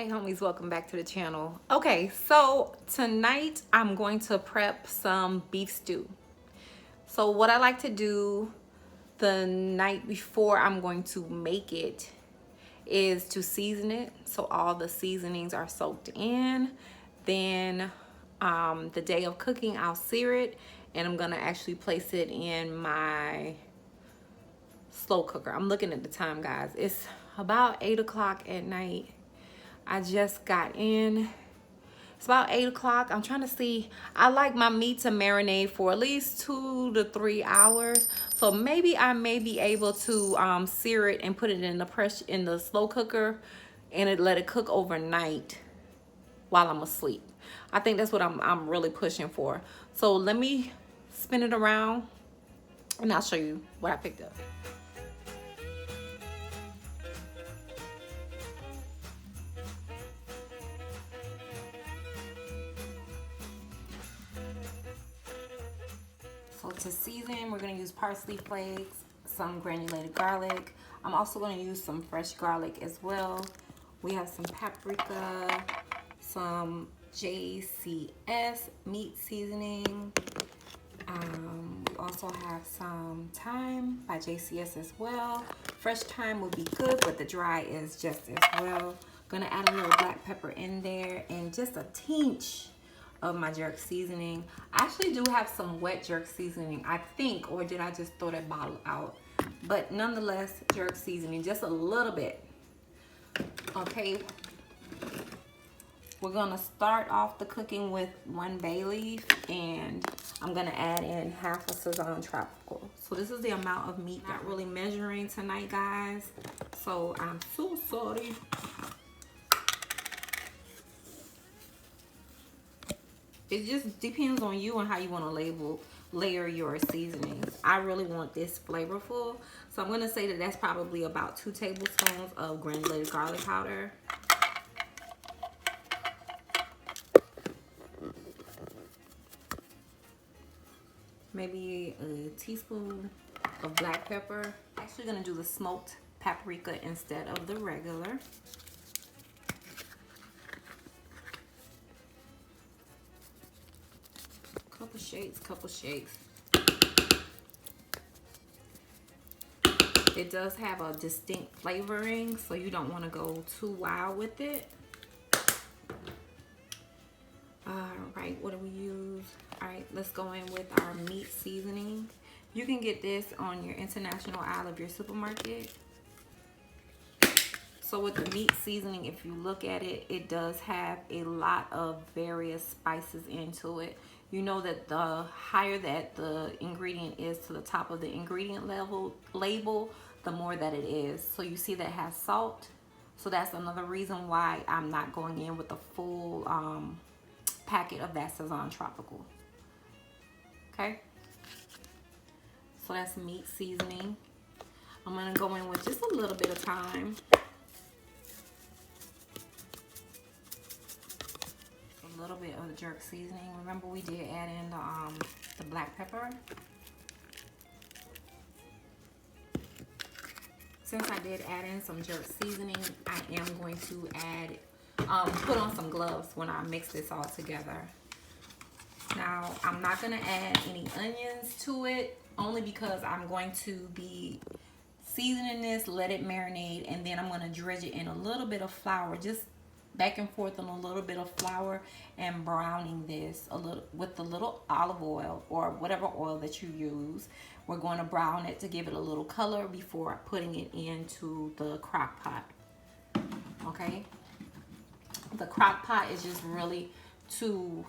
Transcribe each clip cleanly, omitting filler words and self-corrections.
Hey homies, welcome back to the channel. Okay, so tonight I'm going to prep some beef stew. So what I like to do the night before I'm going to make it is to season it so all the seasonings are soaked in. Then the day of cooking I'll sear it and I'm gonna actually place it in my slow cooker. I'm looking at the time, guys. It's about 8 o'clock at night. I just got in. It's about 8 o'clock. I'm trying to see. I like my meat to marinate for at least 2 to 3 hours. So maybe I may be able to sear it and put it in the slow cooker and let it cook overnight while I'm asleep. I think that's what I'm really pushing for. So let me spin it around and I'll show you what I picked up. So to season, we're gonna use parsley flakes, some granulated garlic. I'm also gonna use some fresh garlic as well. We have some paprika, some JCS meat seasoning. We also have some thyme by JCS as well. Fresh thyme would be good, but the dry is just as well. Gonna add a little black pepper in there and just a tinge of my jerk seasoning. I actually do have some wet jerk seasoning, I think, or did I just throw that bottle out? But nonetheless, jerk seasoning, just a little bit. Okay, we're gonna start off the cooking with 1 bay leaf, and I'm gonna add in half a Sazon Tropical. So this is the amount of meat. Not really measuring tonight, guys, so I'm so sorry. It just depends on you and how you want to layer your seasonings. I really want this flavorful, so I'm going to say that that's probably about 2 tablespoons of granulated garlic powder. Maybe a teaspoon of black pepper. I'm actually going to do the smoked paprika instead of the regular. Couple shakes. It does have a distinct flavoring, so you don't want to go too wild with it. All right, what do we use? All right, let's go in with our meat seasoning. You can get this on your international aisle of your supermarket. So with the meat seasoning, if you look at it, it does have a lot of various spices into it. You know that the higher that the ingredient is to the top of the ingredient label, the more that it is. So you see that it has salt. So that's another reason why I'm not going in with the full packet of that Sazon Tropical. Okay. So that's meat seasoning. I'm gonna go in with just a little bit of thyme. A little bit of the jerk seasoning. Remember, we did add in the black pepper. Since I did add in some jerk seasoning, I am going to put on some gloves when I mix this all together. Now, I'm not gonna add any onions to it, only because I'm going to be seasoning this, let it marinate, and then I'm gonna dredge it in a little bit of flour, just back and forth on a little bit of flour, and browning this a little with a little olive oil or whatever oil that you use. We're going to brown it to give it a little color before putting it into the crock pot. Okay, the crock pot is just really to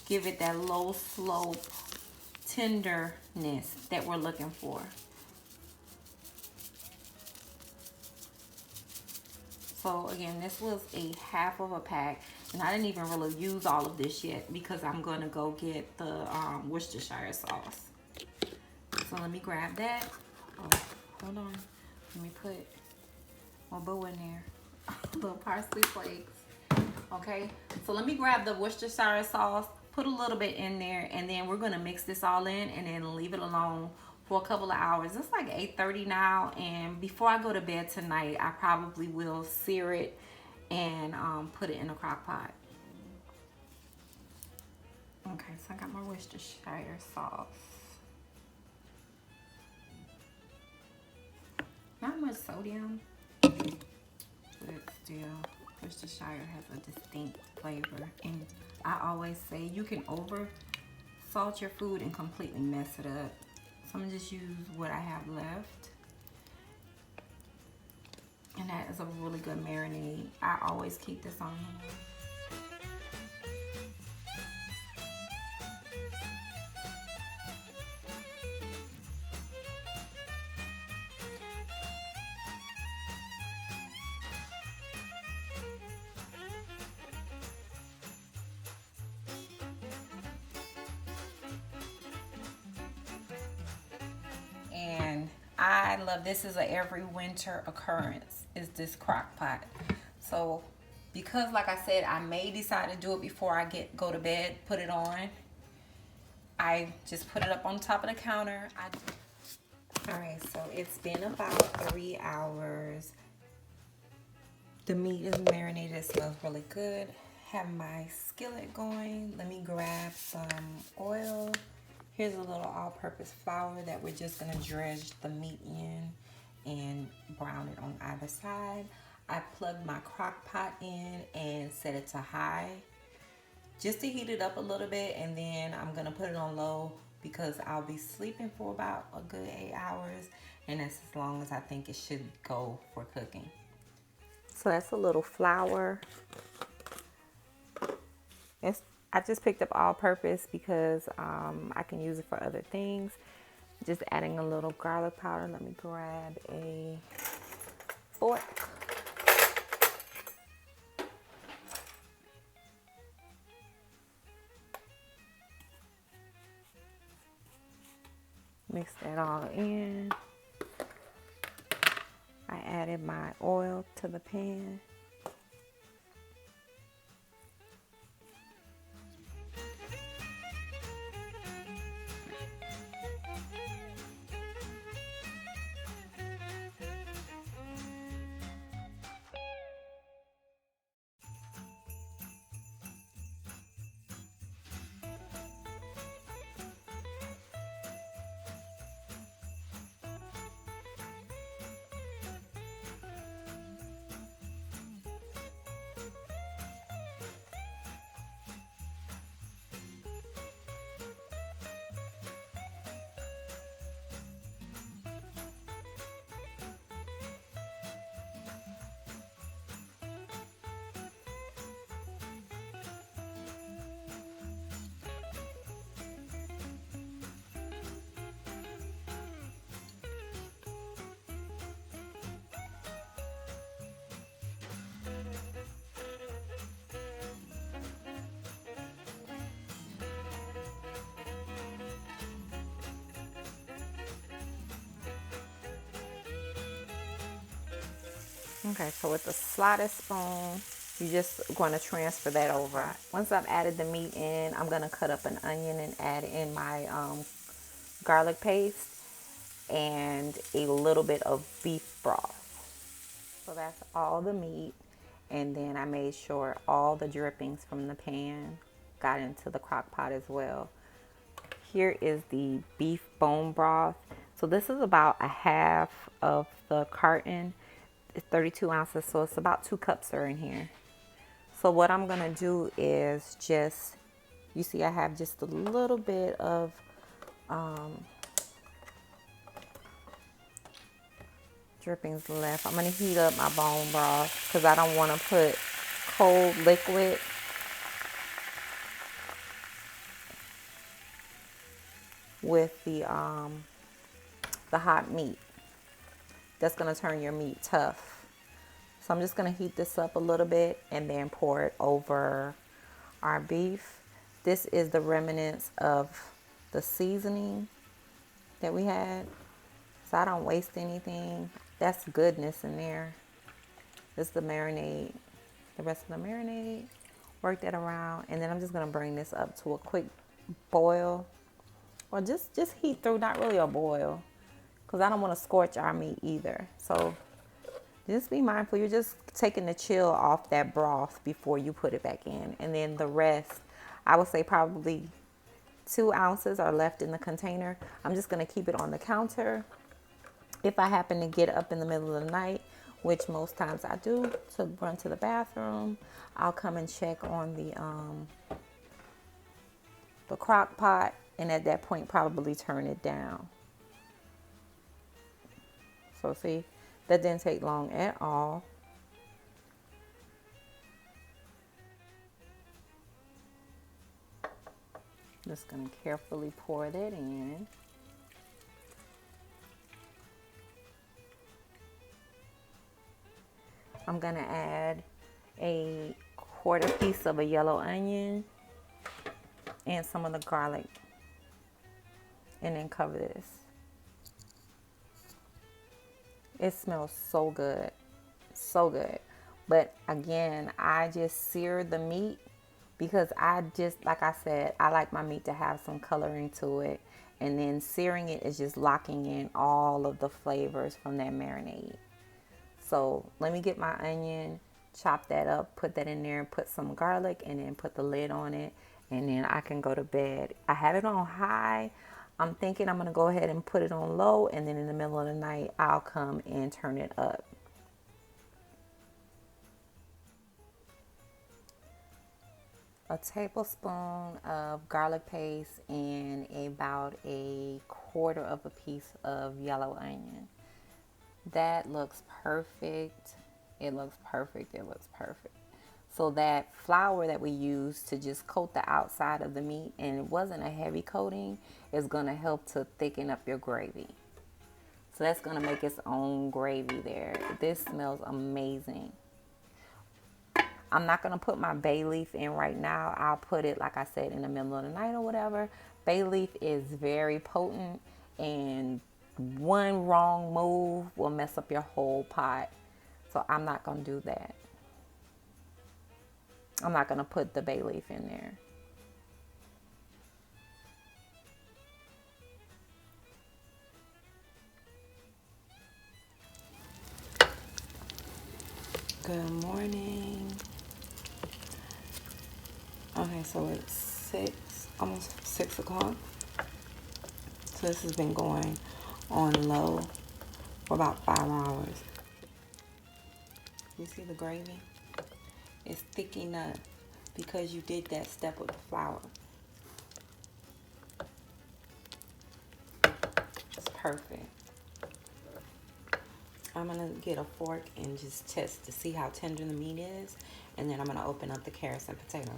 give it that low slope tenderness that we're looking for. So again, this was a half of a pack, and I didn't even really use all of this yet because I'm gonna go get the Worcestershire sauce. So let me grab that. Oh, hold on. Let me put my bow in there. Little parsley flakes. Okay, so let me grab the Worcestershire sauce, put a little bit in there, and then we're gonna mix this all in and then leave it alone for a couple of hours. It's like 8:30 now, and before I go to bed tonight, I probably will sear it and put it in a crock pot. Okay, so I got my Worcestershire sauce. Not much sodium, but still, Worcestershire has a distinct flavor. And I always say you can over salt your food and completely mess it up. So I'm gonna just use what I have left. And that is a really good marinade. I always keep this on hand. And I love this. Is a every winter occurrence, is this crock pot. So because like I said, I may decide to do it before I go to bed, put it on. I just put it up on top of the counter. All right, so it's been about 3 hours. The meat is marinated. It smells really good. Have my skillet going. Let me grab some oil. Here's a little all-purpose flour that we're just gonna dredge the meat in and brown it on either side. I plugged my crock pot in and set it to high just to heat it up a little bit, and then I'm gonna put it on low because I'll be sleeping for about a good 8 hours, and that's as long as I think it should go for cooking. So that's a little flour. I just picked up all-purpose because I can use it for other things. Just adding a little garlic powder. Let me grab a fork. Mix that all in. I added my oil to the pan. Okay, so with the slotted spoon, you're just going to transfer that over. Once I've added the meat in, I'm going to cut up an onion and add in my garlic paste and a little bit of beef broth. So that's all the meat, and then I made sure all the drippings from the pan got into the crock pot as well. Here is the beef bone broth. So this is about a half of the carton. It's 32 ounces, so it's about 2 cups are in here. So what I'm gonna do is just, you see I have just a little bit of drippings left. I'm gonna heat up my bone broth because I don't want to put cold liquid with the hot meat. That's gonna turn your meat tough. So I'm just gonna heat this up a little bit and then pour it over our beef. This is the remnants of the seasoning that we had, so I don't waste anything. That's goodness in there. This is the marinade, the rest of the marinade. Work that around, and then I'm just gonna bring this up to a quick boil or just heat through, not really a boil, because I don't want to scorch our meat either. So just be mindful. You're just taking the chill off that broth before you put it back in. And then the rest, I would say probably 2 ounces are left in the container. I'm just going to keep it on the counter. If I happen to get up in the middle of the night, which most times I do, to run to the bathroom, I'll come and check on the crock pot, and at that point probably turn it down. So see, that didn't take long at all. Just gonna carefully pour that in. I'm gonna add a 1/4 piece of a yellow onion and some of the garlic, and then cover this. It smells so good, so good. But again, I just sear the meat because I just, like I said, I like my meat to have some coloring to it. And then searing it is just locking in all of the flavors from that marinade. So let me get my onion, chop that up, put that in there, put some garlic, and then put the lid on it. And then I can go to bed. I have it on high. I'm thinking I'm going to go ahead and put it on low, and then in the middle of the night, I'll come and turn it up. A tablespoon of garlic paste and about a 1/4 of a piece of yellow onion. That looks perfect. It looks perfect. It looks perfect. So that flour that we used to just coat the outside of the meat, and it wasn't a heavy coating, is going to help to thicken up your gravy. So that's going to make its own gravy there. This smells amazing. I'm not going to put my bay leaf in right now. I'll put it, like I said, in the middle of the night or whatever. Bay leaf is very potent, and one wrong move will mess up your whole pot. So I'm not going to do that. I'm not going to put the bay leaf in there. Good morning. Okay, so it's almost 6 o'clock. So this has been going on low for about 5 hours. You see the gravy? It's thickening up because you did that step with the flour. It's perfect. I'm gonna get a fork and just test to see how tender the meat is, and then I'm gonna open up the carrots and potatoes.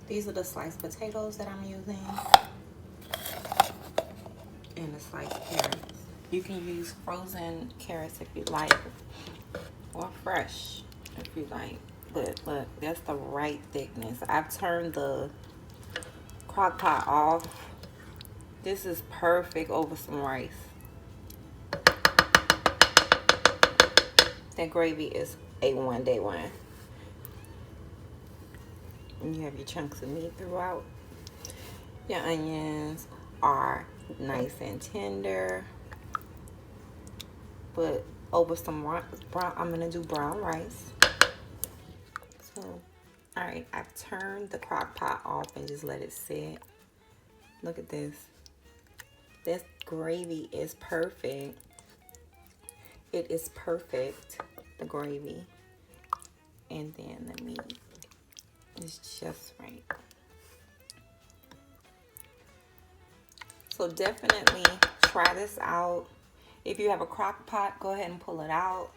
These are the sliced potatoes that I'm using, and the sliced carrots. You can use frozen carrots if you like, or fresh if you like. But look, that's the right thickness. I've turned the crock pot off. This is perfect over some rice. That gravy is A1 day one. And you have your chunks of meat throughout. Your onions are nice and tender. But over some brown, I'm gonna do brown rice. So, all right, I've turned the crock pot off and just let it sit. Look at this. This gravy is perfect. It is perfect, the gravy. And then the meat is just right. So definitely try this out. If you have a crock pot, go ahead and pull it out.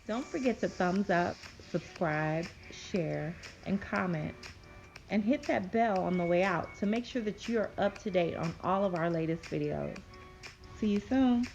Don't forget to thumbs up, subscribe, share, and comment. And hit that bell on the way out to make sure that you are up to date on all of our latest videos. See you soon.